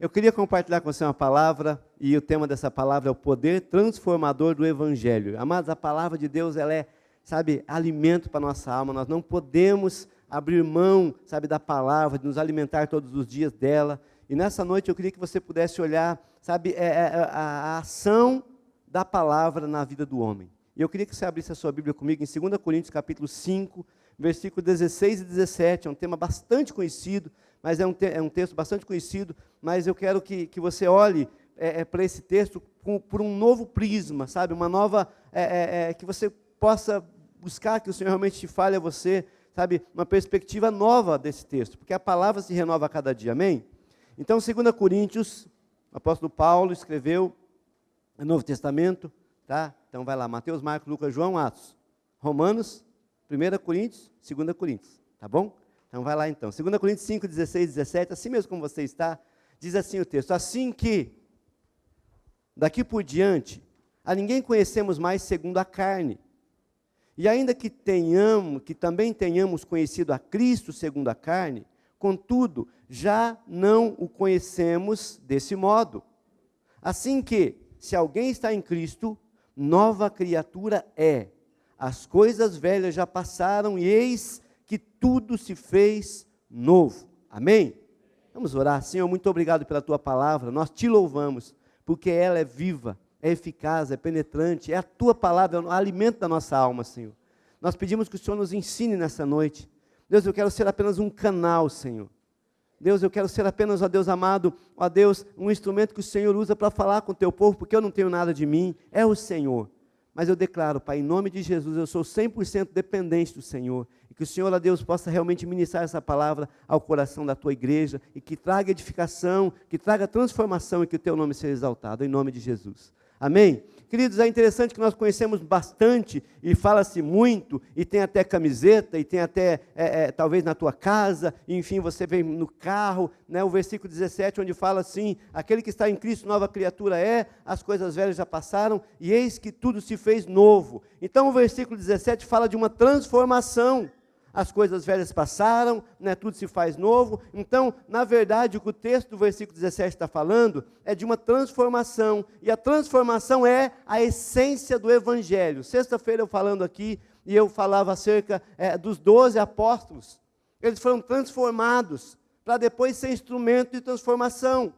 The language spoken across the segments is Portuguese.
Eu queria compartilhar com você uma palavra, e o tema dessa palavra é o poder transformador do Evangelho. Amados, a palavra de Deus, ela é, alimento para a nossa alma. Nós não podemos abrir mão, da palavra, de nos alimentar todos os dias dela. E nessa noite eu queria que você pudesse olhar, a ação da palavra na vida do homem. E eu queria que você abrisse a sua Bíblia comigo em 2 Coríntios capítulo 5, versículos 16 e 17, é um tema bastante conhecido, mas é um texto bastante conhecido, mas eu quero que você olhe para esse texto por um novo prisma, uma nova, que você possa buscar que o Senhor realmente te fale a você, uma perspectiva nova desse texto, porque a palavra se renova a cada dia, amém? Então, 2 Coríntios, o apóstolo Paulo escreveu no Novo Testamento, tá? Então vai lá, Mateus, Marcos, Lucas, João, Atos, Romanos, 1 Coríntios, 2 Coríntios, tá bom? Então vai lá então, 2 Coríntios 5, 16 e 17, assim mesmo como você está, diz assim o texto: assim que, daqui por diante, a ninguém conhecemos mais segundo a carne, e ainda que também tenhamos conhecido a Cristo segundo a carne, contudo, já não o conhecemos desse modo. Assim que, se alguém está em Cristo, nova criatura é. As coisas velhas já passaram e eis que tudo se fez novo. Amém? Vamos orar. Senhor, muito obrigado pela tua palavra. Nós te louvamos, porque ela é viva, é eficaz, é penetrante. É a tua palavra, é o alimento da nossa alma, Senhor. Nós pedimos que o Senhor nos ensine nessa noite. Deus, eu quero ser apenas um canal, Senhor. Deus, eu quero ser apenas, ó Deus amado, ó Deus, um instrumento que o Senhor usa para falar com o teu povo, porque eu não tenho nada de mim, é o Senhor. Mas eu declaro, Pai, em nome de Jesus, eu sou 100% dependente do Senhor, e que o Senhor, ó Deus, possa realmente ministrar essa palavra ao coração da tua igreja, e que traga edificação, que traga transformação, e que o teu nome seja exaltado, em nome de Jesus. Amém? Queridos, é interessante que nós conhecemos bastante, e fala-se muito, e tem até camiseta, e tem até, talvez na tua casa, e, enfim, você vem no carro, né, o versículo 17, onde fala assim: aquele que está em Cristo, nova criatura é, as coisas velhas já passaram, e eis que tudo se fez novo. Então o versículo 17 fala de uma transformação. As coisas velhas passaram, né, tudo se faz novo. Então, na verdade, o que o texto do versículo 17 está falando é de uma transformação, e a transformação é a essência do Evangelho. Sexta-feira eu falando aqui, e eu falava acerca dos 12 apóstolos. Eles foram transformados, para depois ser instrumento de transformação.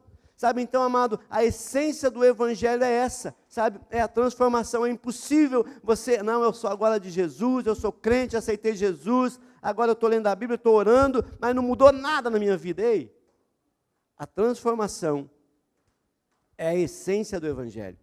Então, amado, a essência do Evangelho é essa, é a transformação. É impossível você, não, eu sou agora de Jesus, eu sou crente, aceitei Jesus, agora eu estou lendo a Bíblia, estou orando, mas não mudou nada na minha vida. Ei, a transformação é a essência do Evangelho.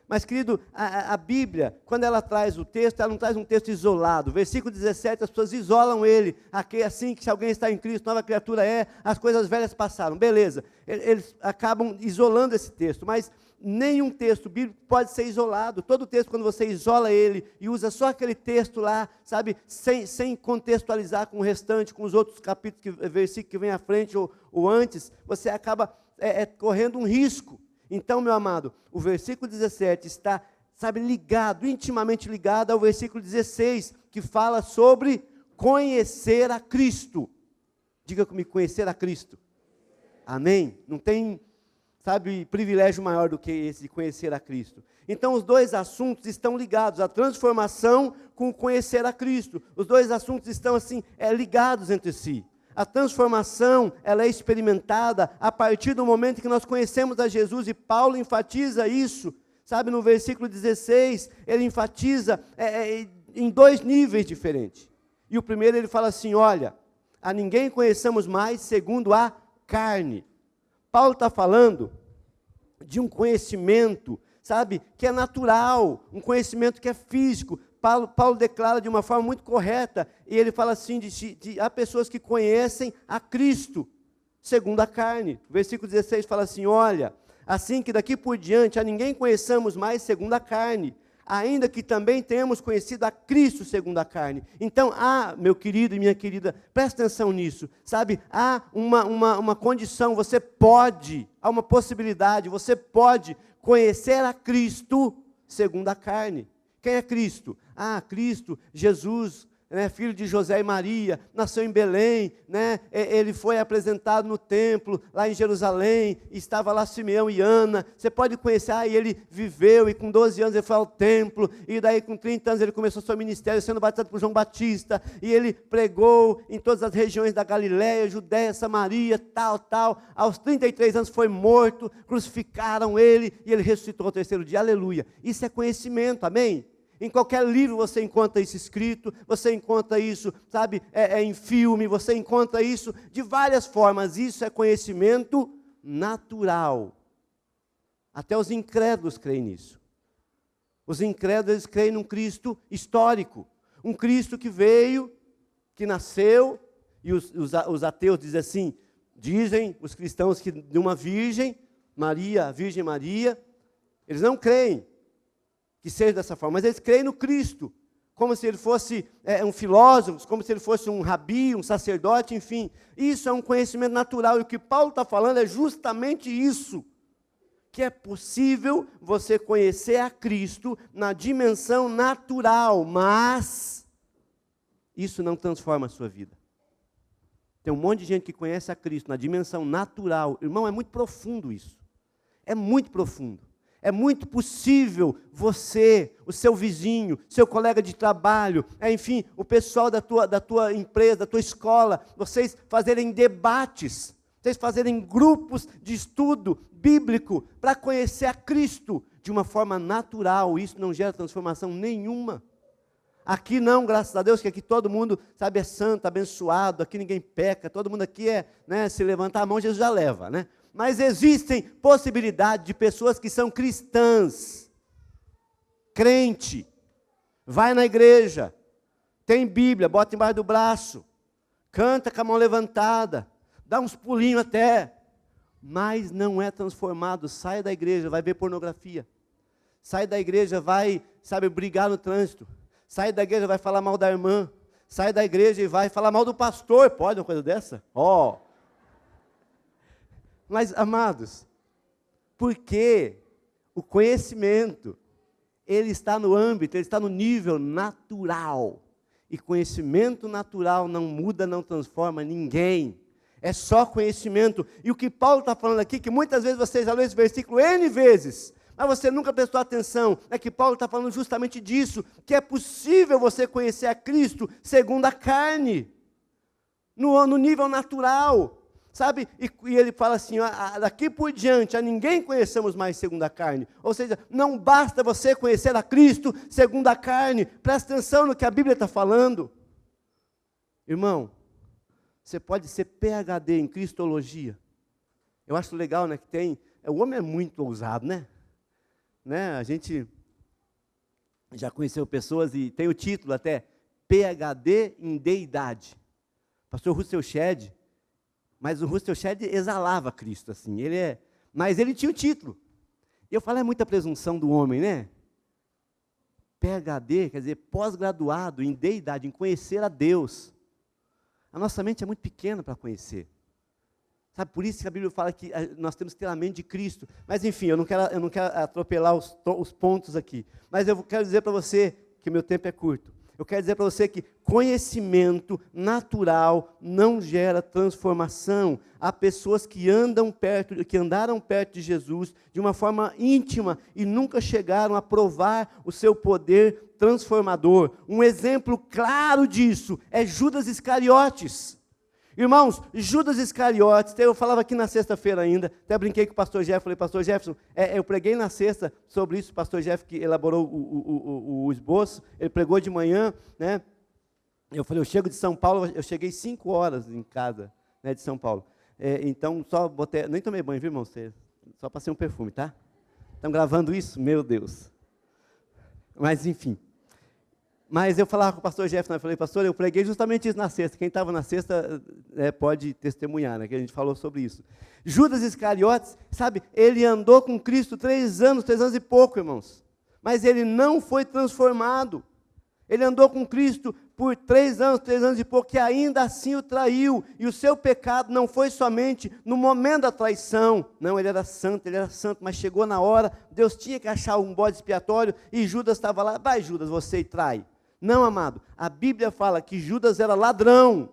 Mas, querido, a Bíblia, quando ela traz o texto, ela não traz um texto isolado. Versículo 17, as pessoas isolam ele. Aqui, assim que se alguém está em Cristo, nova criatura é, as coisas velhas passaram. Beleza, eles acabam isolando esse texto, mas nenhum texto bíblico pode ser isolado. Todo texto, quando você isola ele e usa só aquele texto lá, sem contextualizar com o restante, com os outros capítulos, versículos que vem à frente ou antes, você acaba correndo um risco. Então, meu amado, o versículo 17 está, ligado, intimamente ligado ao versículo 16, que fala sobre conhecer a Cristo. Diga comigo, conhecer a Cristo. Amém? Não tem, privilégio maior do que esse de conhecer a Cristo. Então, os dois assuntos estão ligados, a transformação com o conhecer a Cristo. Os dois assuntos estão, ligados entre si. A transformação, ela é experimentada a partir do momento em que nós conhecemos a Jesus, e Paulo enfatiza isso, no versículo 16, ele enfatiza em dois níveis diferentes. E o primeiro ele fala assim: olha, a ninguém conheçamos mais segundo a carne. Paulo está falando de um conhecimento, que é natural, um conhecimento que é físico. Paulo declara de uma forma muito correta, e ele fala assim, há pessoas que conhecem a Cristo, segundo a carne. O versículo 16 fala assim: olha, assim que daqui por diante a ninguém conheçamos mais segundo a carne, ainda que também tenhamos conhecido a Cristo segundo a carne. Então, meu querido e minha querida, presta atenção nisso, há uma condição, há uma possibilidade, você pode conhecer a Cristo segundo a carne. Quem é Cristo? Cristo, Jesus, né, filho de José e Maria, nasceu em Belém, né, ele foi apresentado no templo, lá em Jerusalém, estava lá Simeão e Ana, você pode conhecer, e ele viveu, e com 12 anos ele foi ao templo, e daí com 30 anos ele começou seu ministério, sendo batizado por João Batista, e ele pregou em todas as regiões da Galiléia, Judéia, Samaria, tal, aos 33 anos foi morto, crucificaram ele, e ele ressuscitou ao terceiro dia, aleluia, isso é conhecimento, amém? Em qualquer livro você encontra isso escrito, você encontra isso, sabe, em filme, você encontra isso de várias formas. Isso é conhecimento natural. Até os incrédulos creem nisso. Os incrédulos eles creem num Cristo histórico. Um Cristo que veio, que nasceu, e os ateus dizem os cristãos que de uma virgem, Maria, a Virgem Maria, eles não creem que seja dessa forma, mas eles creem no Cristo, como se ele fosse um filósofo, como se ele fosse um rabi, um sacerdote, enfim. Isso é um conhecimento natural, e o que Paulo está falando é justamente isso, que é possível você conhecer a Cristo na dimensão natural, mas isso não transforma a sua vida. Tem um monte de gente que conhece a Cristo na dimensão natural, irmão, é muito profundo isso, é muito profundo. É muito possível você, o seu vizinho, seu colega de trabalho, enfim, o pessoal da tua empresa, da tua escola, vocês fazerem debates, vocês fazerem grupos de estudo bíblico para conhecer a Cristo de uma forma natural. Isso não gera transformação nenhuma. Aqui não, graças a Deus, que aqui todo mundo, sabe, é santo, abençoado, aqui ninguém peca, todo mundo aqui se levantar a mão, Jesus já leva, né? Mas existem possibilidades de pessoas que são cristãs, crente, vai na igreja, tem Bíblia, bota embaixo do braço, canta com a mão levantada, dá uns pulinhos até, mas não é transformado, sai da igreja, vai ver pornografia, sai da igreja, vai, sabe, brigar no trânsito, sai da igreja, vai falar mal da irmã, sai da igreja e vai falar mal do pastor, pode uma coisa dessa? Mas, amados, porque o conhecimento, ele está no âmbito, ele está no nível natural. E conhecimento natural não muda, não transforma ninguém. É só conhecimento. E o que Paulo está falando aqui, que muitas vezes você já leu esse versículo N vezes, mas você nunca prestou atenção, é que Paulo está falando justamente disso, que é possível você conhecer a Cristo segundo a carne, no nível natural. Sabe, e ele fala assim, daqui por diante, a ninguém conhecemos mais segundo a carne. Ou seja, não basta você conhecer a Cristo segundo a carne. Presta atenção no que a Bíblia está falando. Irmão, você pode ser PhD em Cristologia. Eu acho legal, né, que tem... O homem é muito ousado, né? A gente já conheceu pessoas e tem o título até, PhD em Deidade. Pastor Russell Shedd. Mas o Russell Shedd exalava Cristo, assim, mas ele tinha o título. E eu falo, é muita presunção do homem, né? PhD, quer dizer, pós-graduado em deidade, em conhecer a Deus. A nossa mente é muito pequena para conhecer. Sabe, por isso que a Bíblia fala que nós temos que ter a mente de Cristo. Mas enfim, eu não quero atropelar os pontos aqui. Mas eu quero dizer para você, que o meu tempo é curto, eu quero dizer para você que conhecimento natural não gera transformação. Há pessoas que andaram perto de Jesus de uma forma íntima e nunca chegaram a provar o seu poder transformador. Um exemplo claro disso é Judas Iscariotes. Irmãos, Judas Iscariotes, eu falava aqui na sexta-feira ainda, até brinquei com o pastor Jeff, falei, pastor Jefferson, eu preguei na sexta sobre isso, o pastor Jeff que elaborou o esboço, ele pregou de manhã, né? Eu falei, eu chego de São Paulo, eu cheguei 5 horas em casa, né, de São Paulo, então só botei, nem tomei banho, viu, irmão, só passei um perfume, tá? Estão gravando isso? Meu Deus. Mas enfim. Mas eu falava com o pastor Jeff, eu falei, pastor, eu preguei justamente isso na sexta. Quem estava na sexta pode testemunhar, né, que a gente falou sobre isso. Judas Iscariotes, sabe, ele andou com Cristo 3 anos e pouco, irmãos. Mas ele não foi transformado. Ele andou com Cristo por 3 anos e pouco, e ainda assim o traiu. E o seu pecado não foi somente no momento da traição. Não, ele era santo, mas chegou na hora, Deus tinha que achar um bode expiatório, e Judas estava lá, vai Judas, você e trai. Não, amado. A Bíblia fala que Judas era ladrão.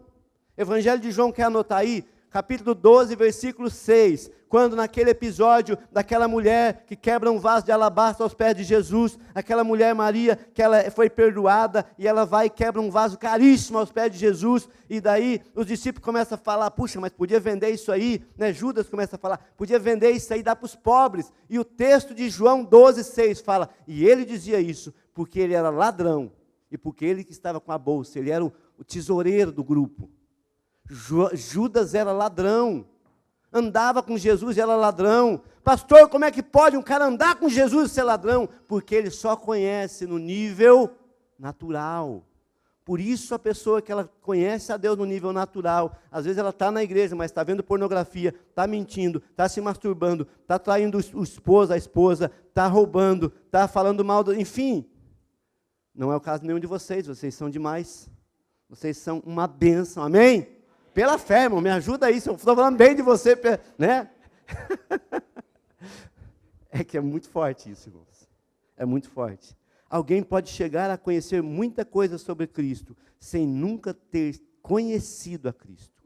Evangelho de João, quer anotar aí? Capítulo 12, versículo 6. Quando naquele episódio daquela mulher que quebra um vaso de alabastro aos pés de Jesus, aquela mulher Maria, que ela foi perdoada, e ela vai e quebra um vaso caríssimo aos pés de Jesus, e daí os discípulos começam a falar, puxa, mas podia vender isso aí, né? Judas começa a falar, podia vender isso aí e dar para os pobres. E o texto de João 12, 6 fala, e ele dizia isso, porque ele era ladrão, e porque ele que estava com a bolsa, ele era o tesoureiro do grupo. Judas era ladrão, andava com Jesus e era ladrão. Pastor, como é que pode um cara andar com Jesus e ser ladrão? Porque ele só conhece no nível natural. Por isso a pessoa que ela conhece a Deus no nível natural, às vezes ela está na igreja, mas está vendo pornografia, está mentindo, está se masturbando, está traindo o esposo, a esposa, está roubando, está falando mal, enfim. Não é o caso nenhum de vocês são demais. Vocês são uma bênção, amém? Pela fé, irmão, me ajuda aí, se eu estou falando bem de você, né? É que é muito forte isso, irmãos. É muito forte. Alguém pode chegar a conhecer muita coisa sobre Cristo, sem nunca ter conhecido a Cristo.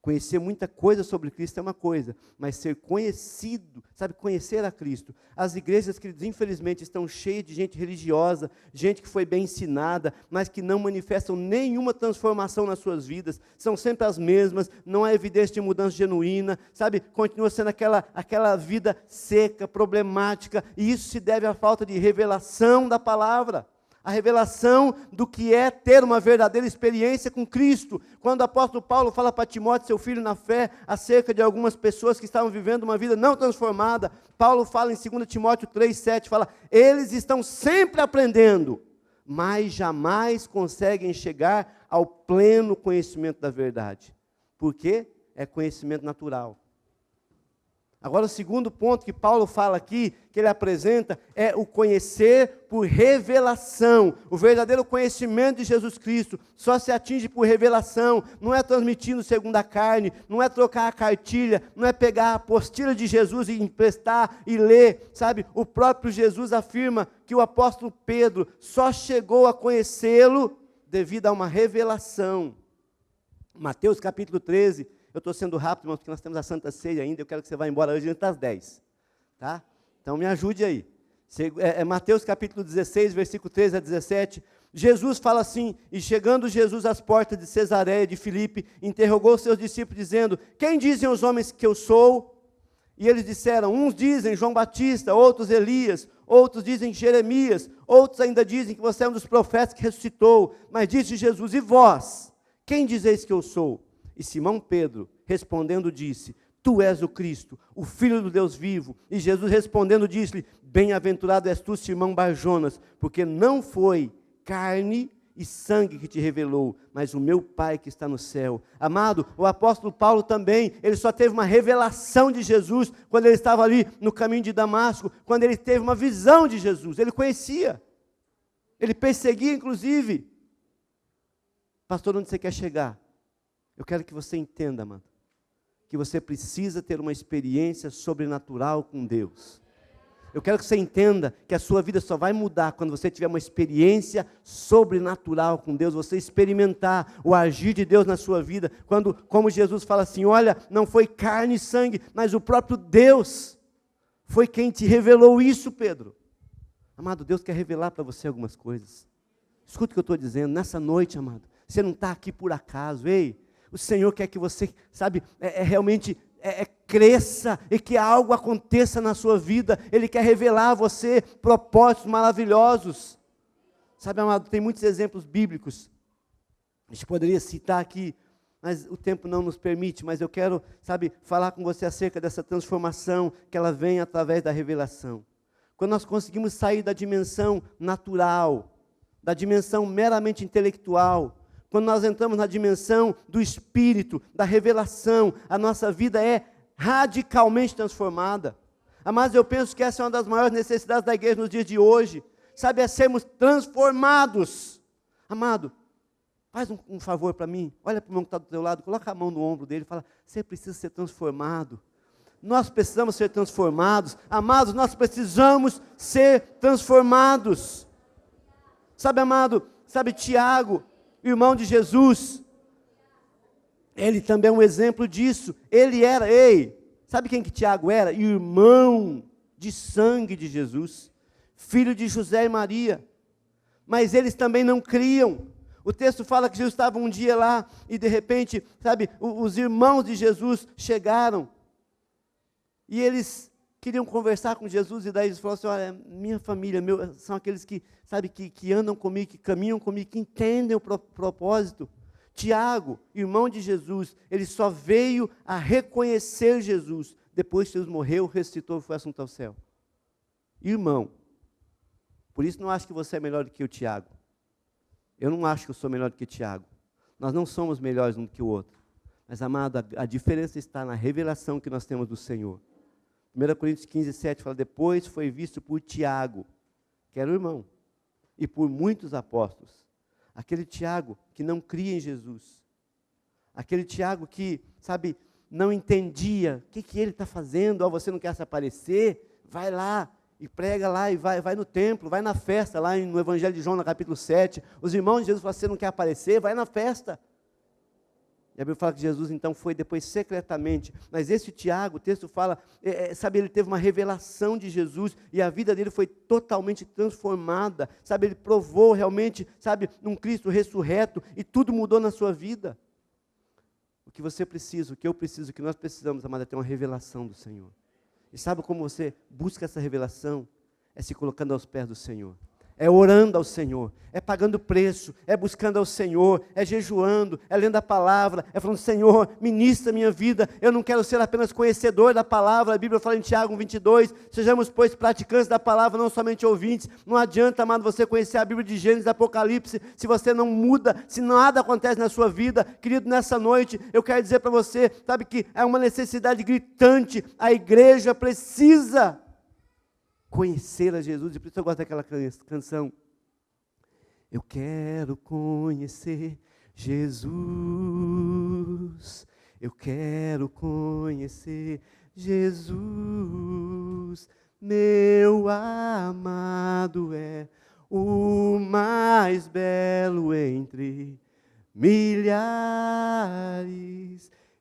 Conhecer muita coisa sobre Cristo é uma coisa, mas ser conhecido, sabe, conhecer a Cristo. As igrejas, queridos, infelizmente, estão cheias de gente religiosa, gente que foi bem ensinada, mas que não manifestam nenhuma transformação nas suas vidas, são sempre as mesmas, não há evidência de mudança genuína, sabe, continua sendo aquela vida seca, problemática, e isso se deve à falta de revelação da palavra. A revelação do que é ter uma verdadeira experiência com Cristo. Quando o apóstolo Paulo fala para Timóteo, seu filho na fé, acerca de algumas pessoas que estavam vivendo uma vida não transformada, Paulo fala em 2 Timóteo 3,7, fala, eles estão sempre aprendendo, mas jamais conseguem chegar ao pleno conhecimento da verdade. Por quê? É conhecimento natural. Agora, o segundo ponto que Paulo fala aqui, que ele apresenta, é o conhecer por revelação. O verdadeiro conhecimento de Jesus Cristo só se atinge por revelação, não é transmitindo segundo a carne, não é trocar a cartilha, não é pegar a apostila de Jesus e emprestar e ler, sabe? O próprio Jesus afirma que o apóstolo Pedro só chegou a conhecê-lo devido a uma revelação. Mateus capítulo 13, eu estou sendo rápido, irmãos, porque nós temos a Santa Ceia ainda, eu quero que você vá embora hoje antes das 10, tá? Então me ajude aí. Mateus capítulo 16, versículo 13 a 17, Jesus fala assim, e chegando Jesus às portas de Cesareia de Filipe, interrogou seus discípulos dizendo, quem dizem os homens que eu sou? E eles disseram, uns dizem João Batista, outros Elias, outros dizem Jeremias, outros ainda dizem que você é um dos profetas que ressuscitou, mas disse Jesus, e vós, quem dizeis que eu sou? E Simão Pedro, respondendo, disse, tu és o Cristo, o Filho do Deus vivo. E Jesus respondendo, disse-lhe, bem-aventurado és tu, Simão Barjonas, porque não foi carne e sangue que te revelou, mas o meu Pai que está no céu. Amado, o apóstolo Paulo também, ele só teve uma revelação de Jesus, quando ele estava ali no caminho de Damasco, quando ele teve uma visão de Jesus, ele conhecia, ele perseguia inclusive. Pastor, onde você quer chegar? Eu quero que você entenda, amado, que você precisa ter uma experiência sobrenatural com Deus. Eu quero que você entenda que a sua vida só vai mudar quando você tiver uma experiência sobrenatural com Deus, você experimentar o agir de Deus na sua vida, quando, como Jesus fala assim, olha, não foi carne e sangue, mas o próprio Deus foi quem te revelou isso, Pedro. Amado, Deus quer revelar para você algumas coisas. Escuta o que eu estou dizendo, nessa noite, amado, você não está aqui por acaso, ei, o Senhor quer que você, sabe, realmente cresça e que algo aconteça na sua vida. Ele quer revelar a você propósitos maravilhosos. Sabe, amado, tem muitos exemplos bíblicos. A gente poderia citar aqui, mas o tempo não nos permite. Mas eu quero, sabe, falar com você acerca dessa transformação que ela vem através da revelação. Quando nós conseguimos sair da dimensão natural, da dimensão meramente intelectual, quando nós entramos na dimensão do Espírito, da revelação, a nossa vida é radicalmente transformada. Mas eu penso que essa é uma das maiores necessidades da igreja nos dias de hoje, sabe, é sermos transformados. Amado, faz um favor para mim, olha para o irmão que está do teu lado, coloca a mão no ombro dele e fala, você precisa ser transformado. Nós precisamos ser transformados. Amados, nós precisamos ser transformados. Sabe, amado, Sabe, Tiago, irmão de Jesus, ele também é um exemplo disso. Ele era, sabe quem que Tiago era? Irmão de sangue de Jesus, filho de José e Maria. Mas eles também não criam. O texto fala que Jesus estava um dia lá e de repente, sabe, os irmãos de Jesus chegaram e eles queriam conversar com Jesus, e daí eles falaram assim: olha, minha família, são aqueles que, sabe, que andam comigo, que caminham comigo, que entendem o propósito. Tiago, irmão de Jesus, ele só veio a reconhecer Jesus depois que Jesus morreu, ressuscitou e foi assunto ao céu. Irmão. Por isso não acho que você é melhor do que o Tiago. Eu não acho que eu sou melhor do que o Tiago. Nós não somos melhores um do que o outro. Mas, amado, a diferença está na revelação que nós temos do Senhor. 1 Coríntios 15, 7 fala: depois foi visto por Tiago, que era o irmão, e por muitos apóstolos. Aquele Tiago que não cria em Jesus. Aquele Tiago que, sabe, não entendia o que ele está fazendo. Ó, você não quer se aparecer? Vai lá e prega lá, e vai no templo, vai na festa, lá no Evangelho de João, no capítulo 7. Os irmãos de Jesus falam: você não quer aparecer? Vai na festa. E a Bíblia fala que Jesus então foi depois secretamente. Mas esse Tiago, o texto fala, sabe, ele teve uma revelação de Jesus, e a vida dele foi totalmente transformada. Sabe, ele provou realmente, sabe, um Cristo ressurreto, e tudo mudou na sua vida. O que você precisa, o que eu preciso, o que nós precisamos, amado, é ter uma revelação do Senhor. E sabe como você busca essa revelação? É se colocando aos pés do Senhor. É orando ao Senhor, é pagando preço, é buscando ao Senhor, é jejuando, é lendo a palavra, é falando: Senhor, ministra a minha vida. Eu não quero ser apenas conhecedor da palavra. A Bíblia fala em Tiago 22, sejamos, pois, praticantes da palavra, não somente ouvintes. Não adianta, amado, você conhecer a Bíblia de Gênesis e Apocalipse, se você não muda, se nada acontece na sua vida. Querido, nessa noite, eu quero dizer para você, sabe, que é uma necessidade gritante. A igreja precisa conhecer a Jesus, e por isso eu gosto daquela canção: eu quero conhecer Jesus, eu quero conhecer Jesus, meu amado é o mais belo entre milhares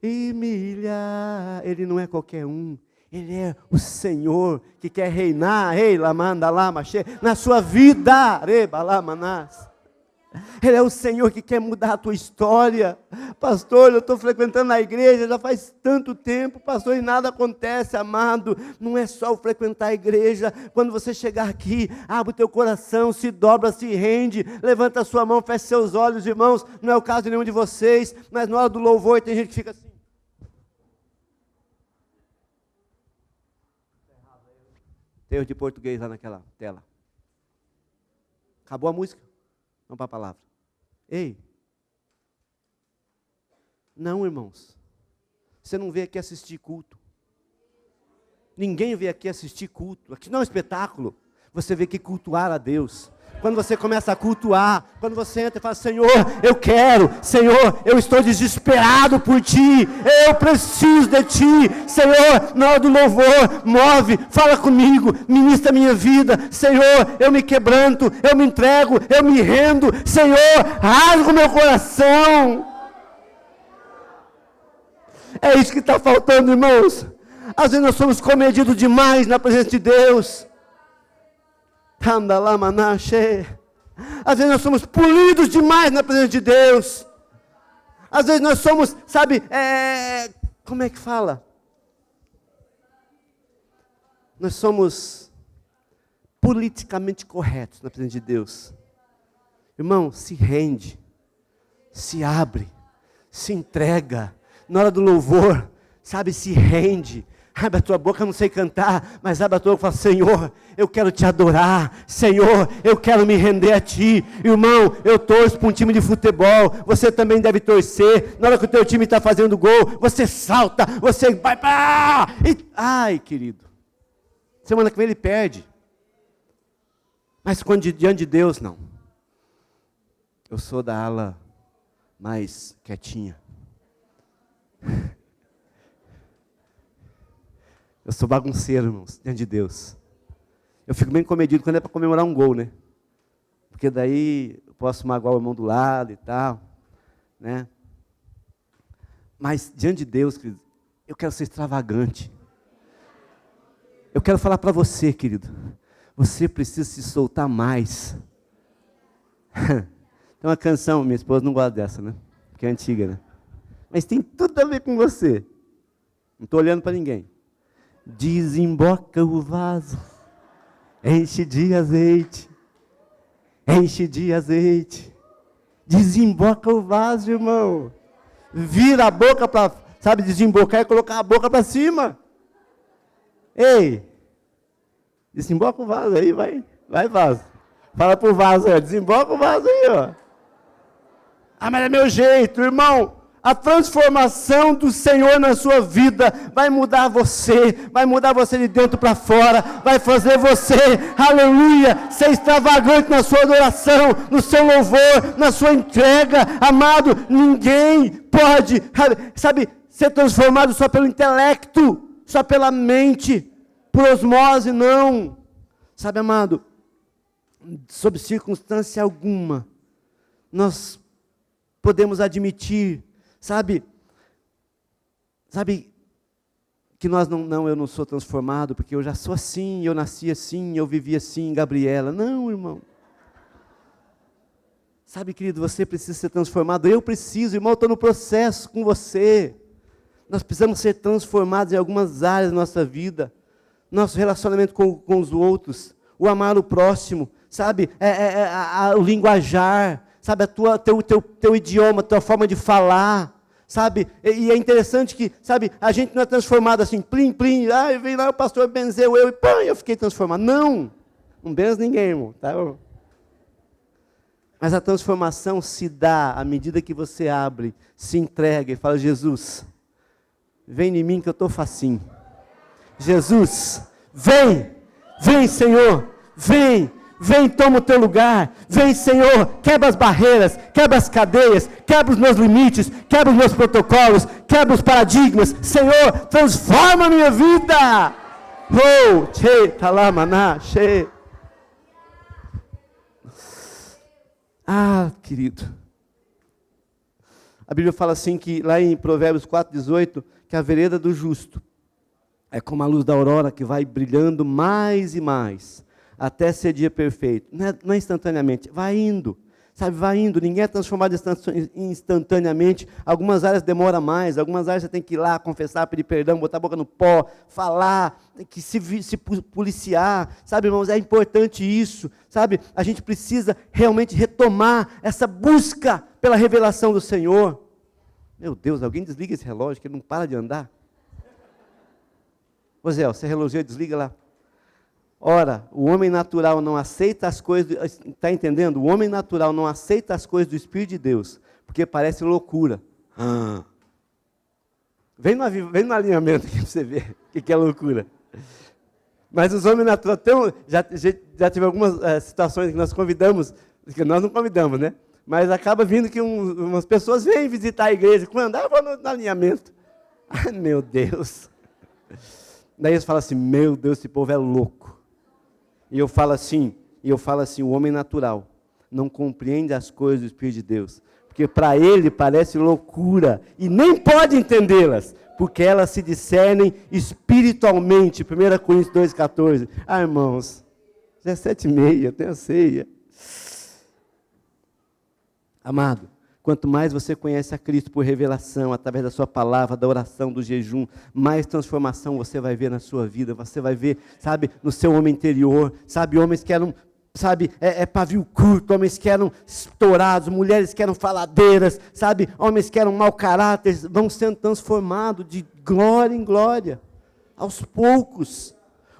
e milhares. Ele não é qualquer um. Ele é o Senhor que quer reinar, na sua vida. Ele é o Senhor que quer mudar a tua história. Pastor, eu estou frequentando a igreja já faz tanto tempo, pastor, e nada acontece, amado. Não é só o frequentar a igreja. Quando você chegar aqui, abre o teu coração, se dobra, se rende, levanta a sua mão, fecha seus olhos, irmãos. Não é o caso de nenhum de vocês, mas na hora do louvor tem gente que fica assim. Tem erro de português lá naquela tela. Acabou a música? Vamos para a palavra. Ei! Não, irmãos. Você não veio aqui assistir culto. Ninguém veio aqui assistir culto. Aqui não é um espetáculo. Você veio aqui cultuar a Deus. Quando você começa a cultuar, quando você entra e fala: Senhor, eu quero, Senhor, eu estou desesperado por Ti, eu preciso de Ti, Senhor, na hora do louvor, move, fala comigo, ministra a minha vida, Senhor, eu me quebranto, eu me entrego, eu me rendo, Senhor, rasga o meu coração. É isso que está faltando, irmãos. Às vezes nós somos comedidos demais na presença de Deus. Às vezes nós somos polidos demais na presença de Deus. Às vezes nós somos, sabe, como é que fala? Nós somos politicamente corretos na presença de Deus. Irmão, se rende, se abre, se entrega. Na hora do louvor, sabe, se rende. Abre a tua boca, eu não sei cantar, mas abre a tua boca e fala: Senhor, eu quero te adorar, Senhor, eu quero me render a Ti. Irmão, eu torço para um time de futebol, você também deve torcer. Na hora que o teu time está fazendo gol, você salta, você vai, ai, querido, semana que vem ele perde. Mas quando diante de Deus, não. Eu sou da ala mais quietinha. Eu sou bagunceiro, irmãos, diante de Deus. Eu fico bem comedido quando é para comemorar um gol, né? Porque daí posso magoar o irmão do lado e tal, né? Mas diante de Deus, querido, eu quero ser extravagante. Eu quero falar para você, querido, você precisa se soltar mais. Tem uma canção, minha esposa não gosta dessa, né? Porque é antiga, né? Mas tem tudo a ver com você. Não estou olhando para ninguém. Desemboca o vaso, enche de azeite, enche de azeite. Desemboca o vaso, irmão. Vira a boca para, sabe, desembocar e colocar a boca para cima. Ei, desemboca o vaso aí, vai vaso. Fala pro vaso aí, desemboca o vaso aí, ó. Ah, mas é meu jeito, irmão. A transformação do Senhor na sua vida vai mudar você de dentro para fora, vai fazer você, aleluia, ser extravagante na sua adoração, no seu louvor, na sua entrega. Amado, ninguém pode, sabe, ser transformado só pelo intelecto, só pela mente, por osmose, não. Sabe, amado, sob circunstância alguma, nós podemos admitir, sabe que nós eu não sou transformado, porque eu já sou assim, eu nasci assim, eu vivi assim, Gabriela. Não, irmão. Sabe, querido, você precisa ser transformado, eu preciso, irmão, eu estou no processo com você. Nós precisamos ser transformados em algumas áreas da nossa vida, nosso relacionamento com os outros, o amar o próximo, sabe, o linguajar, sabe, teu idioma, tua forma de falar, sabe, e é interessante que, sabe, a gente não é transformado assim, plim, plim, vem lá o pastor benzeu eu, e pã, eu fiquei transformado. Não benzo ninguém, irmão, tá? Mas a transformação se dá à medida que você abre, se entrega e fala: Jesus, vem em mim que eu estou facinho. Jesus, vem Senhor, vem, toma o teu lugar, vem Senhor, quebra as barreiras, quebra as cadeias, quebra os meus limites, quebra os meus protocolos, quebra os paradigmas. Senhor, transforma a minha vida. Oh, che, talamaná, che. Ah, querido, a Bíblia fala assim, que lá em Provérbios 4,18, que a vereda do justo é como a luz da aurora que vai brilhando mais e mais, até ser dia perfeito. Não é instantaneamente, vai indo, sabe, vai indo. Ninguém é transformado instantaneamente. Algumas áreas demora mais, algumas áreas você tem que ir lá, confessar, pedir perdão, botar a boca no pó, falar, tem que se policiar, sabe, irmãos, é importante isso, sabe, a gente precisa realmente retomar essa busca pela revelação do Senhor. Meu Deus, alguém desliga esse relógio, que ele não para de andar. Ô Zé, você relógio, desliga lá. Ora, o homem natural não aceita as coisas, está entendendo? O homem natural não aceita as coisas do Espírito de Deus, porque parece loucura. Vem no alinhamento aqui para você ver o que é loucura. Mas os homens naturais, já tive algumas situações que nós convidamos, que nós não convidamos, né? Mas acaba vindo que umas pessoas vêm visitar a igreja, quando eu vou no alinhamento. Ai, meu Deus. Daí eles falam assim: meu Deus, esse povo é louco. E eu falo assim, o homem natural não compreende as coisas do Espírito de Deus, porque para ele parece loucura, e nem pode entendê-las, porque elas se discernem espiritualmente. 1 Coríntios 2,14. Ah, irmãos, já é 7h30, tem a ceia. Amado, quanto mais você conhece a Cristo por revelação, através da sua palavra, da oração, do jejum, mais transformação você vai ver na sua vida. Você vai ver, sabe, no seu homem interior, sabe, homens que eram, sabe, pavio curto, homens que eram estourados, mulheres que eram faladeiras, sabe, homens que eram mau caráter, vão sendo transformados de glória em glória, aos poucos.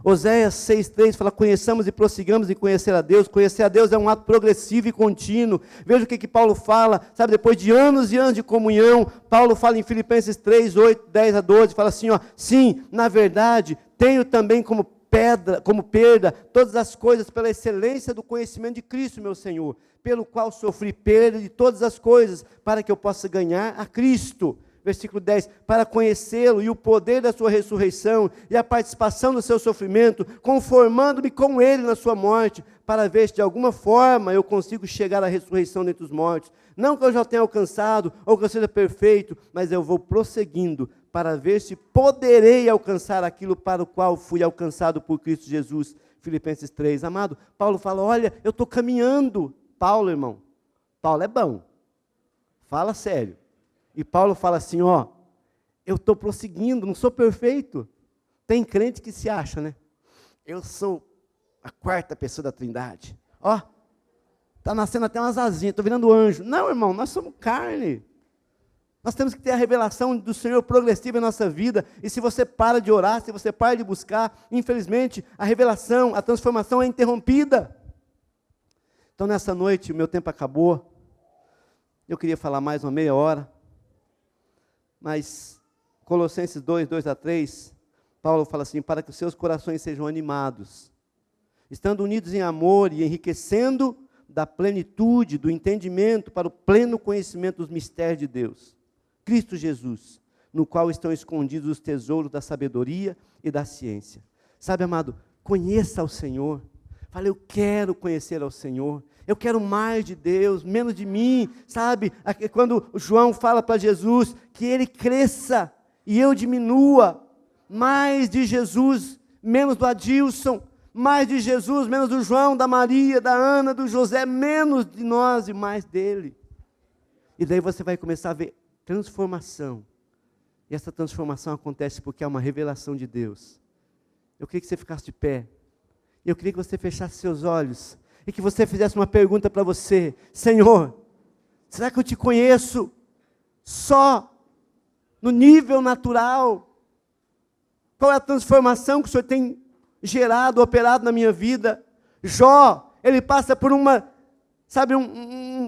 Oséias 6,3 fala: conheçamos e prossigamos em conhecer a Deus. Conhecer a Deus é um ato progressivo e contínuo. Veja o que Paulo fala, sabe, depois de anos e anos de comunhão. Paulo fala em Filipenses 3, 8, 10 a 12, fala assim, ó: sim, na verdade, tenho também como perda todas as coisas pela excelência do conhecimento de Cristo, meu Senhor, pelo qual sofri perda de todas as coisas, para que eu possa ganhar a Cristo. versículo 10, para conhecê-lo e o poder da sua ressurreição e a participação do seu sofrimento, conformando-me com ele na sua morte, para ver se de alguma forma eu consigo chegar à ressurreição dentre os mortos. Não que eu já tenha alcançado, ou que eu seja perfeito, mas eu vou prosseguindo, para ver se poderei alcançar aquilo para o qual fui alcançado por Cristo Jesus. Filipenses 3. Amado, Paulo fala, olha, eu estou caminhando. Paulo, irmão, Paulo é bom. Fala sério. E Paulo fala assim, ó, eu estou prosseguindo, não sou perfeito. Tem crente que se acha, né? Eu sou a quarta pessoa da Trindade. Ó, está nascendo até umas asinhas, estou virando anjo. Não, irmão, nós somos carne. Nós temos que ter a revelação do Senhor progressiva em nossa vida. E se você para de orar, se você para de buscar, infelizmente, a revelação, a transformação é interrompida. Então, nessa noite, o meu tempo acabou. Eu queria falar mais uma meia hora. Mas, Colossenses 2, 2-3, Paulo fala assim, para que os seus corações sejam animados, estando unidos em amor e enriquecendo da plenitude, do entendimento, para o pleno conhecimento dos mistérios de Deus. Cristo Jesus, no qual estão escondidos os tesouros da sabedoria e da ciência. Sabe, amado, conheça ao Senhor. Fala, eu quero conhecer ao Senhor. Eu quero mais de Deus, menos de mim. Sabe, quando João fala para Jesus que ele cresça e eu diminua. Mais de Jesus, menos do Adilson. Mais de Jesus, menos do João, da Maria, da Ana, do José. Menos de nós e mais dele. E daí você vai começar a ver transformação. E essa transformação acontece porque há uma revelação de Deus. Eu queria que você ficasse de pé. Eu queria que você fechasse seus olhos. E que você fizesse uma pergunta para você. Senhor, será que eu te conheço só no nível natural? Qual é a transformação que o Senhor tem gerado, operado na minha vida? Jó, ele passa por um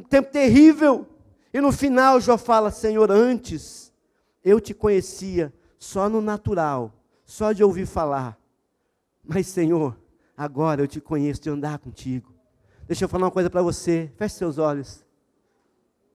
tempo terrível. E no final Jó fala, Senhor, antes eu te conhecia só no natural, só de ouvir falar. Mas Senhor, agora eu te conheço de andar contigo. Deixa eu falar uma coisa para você, feche seus olhos.